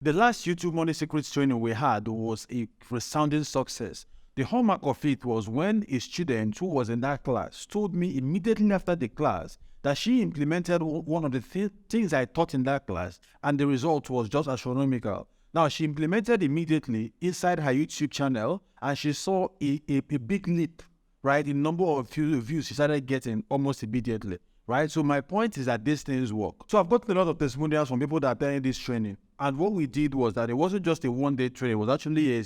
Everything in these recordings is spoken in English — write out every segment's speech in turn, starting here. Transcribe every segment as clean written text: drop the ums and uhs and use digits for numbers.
The last YouTube Money Secrets training we had was a resounding success. The hallmark of it was when a student who was in that class told me immediately after the class that she implemented one of the things I taught in that class, and the result was just astronomical. Now, she implemented immediately inside her YouTube channel, and she saw a big leap, right, in number of views she started getting almost immediately, right? So my point is that these things work. So I've gotten a lot of testimonials from people that are attending this training. And what we did was that it wasn't just a one-day training. It was actually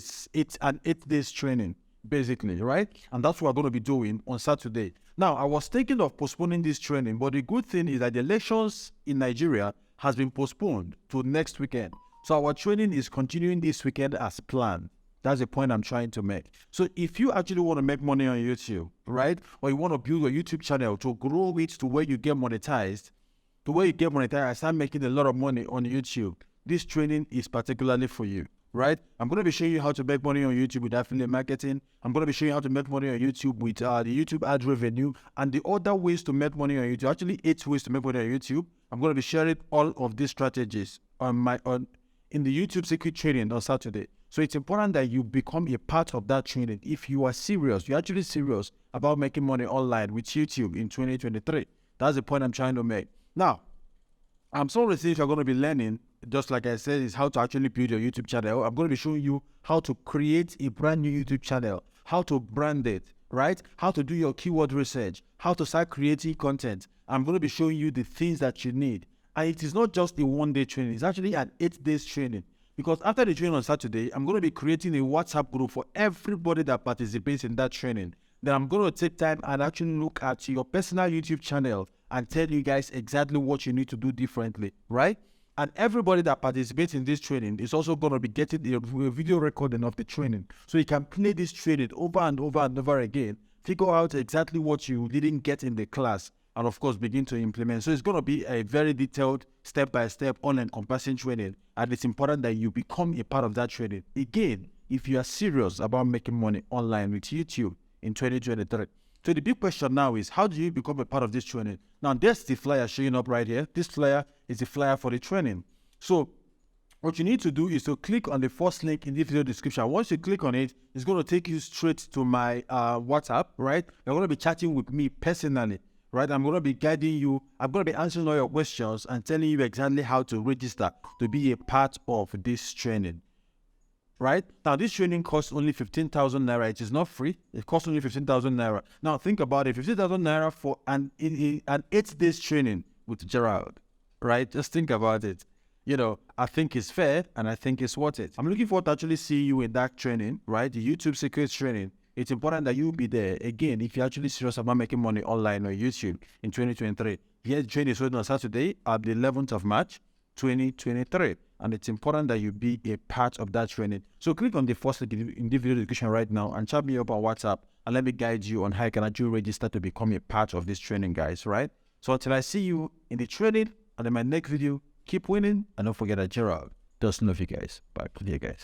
an 8 days training, basically, right? And that's what we're going to be doing on Saturday. Now, I was thinking of postponing this training, but the good thing is that the elections in Nigeria has been postponed to next weekend. So our training is continuing this weekend as planned. That's the point I'm trying to make. So if you actually want to make money on YouTube, right? Or you want to build a YouTube channel to grow it to where you get monetized, and start making a lot of money on YouTube, this training is particularly for you, right? I'm going to be showing you how to make money on YouTube with affiliate marketing. I'm going to be showing you how to make money on YouTube with the YouTube ad revenue and the other ways to make money on YouTube. Actually, 8 ways to make money on YouTube. I'm going to be sharing all of these strategies in the YouTube secret training on Saturday. So it's important that you become a part of that training. If you are serious, you're actually serious about making money online with YouTube in 2023. That's the point I'm trying to make. Now, I'm so if you're going to be learning, just like I said, is how to actually build your YouTube channel. I'm going to be showing you how to create a brand new YouTube channel, how to brand it, right? How to do your keyword research, how to start creating content. I'm going to be showing you the things that you need. And it is not just a one-day training. It's actually an 8 days training. Because after the training on Saturday, I'm going to be creating a WhatsApp group for everybody that participates in that training. Then I'm going to take time and actually look at your personal YouTube channel and tell you guys exactly what you need to do differently, right? And everybody that participates in this training is also going to be getting a video recording of the training. So you can play this training over and over and over again, figure out exactly what you didn't get in the class, and of course, begin to implement. So it's going to be a very detailed, step-by-step, all-encompassing training. And it's important that you become a part of that training. Again, if you are serious about making money online with YouTube in 2023. So the big question now is, how do you become a part of this training? Now, there's the flyer showing up right here. This flyer is the flyer for the training. So what you need to do is to click on the first link in the video description. Once you click on it, it's going to take you straight to my WhatsApp, right? You're going to be chatting with me personally, right? I'm going to be guiding you. I'm going to be answering all your questions and telling you exactly how to register to be a part of this training. Right? Now, this training costs only 15,000 Naira. It is not free. It costs only 15,000 Naira. Now, think about it. 15,000 Naira for an 8 days training with Gerald, right? Just think about it. You know, I think it's fair and I think it's worth it. I'm looking forward to actually see you in that training, right? The YouTube secrets training. It's important that you be there. Again, if you're actually serious about making money online on YouTube in 2023. Yes, the training is on Saturday, the 11th of March, 2023. And it's important that you be a part of that training. So click on the first link in the video description right now and chat me up on WhatsApp and let me guide you on how you can actually register to become a part of this training, guys, right? So until I see you in the training and in my next video, keep winning and don't forget that Gerald does love you guys. Bye, guys.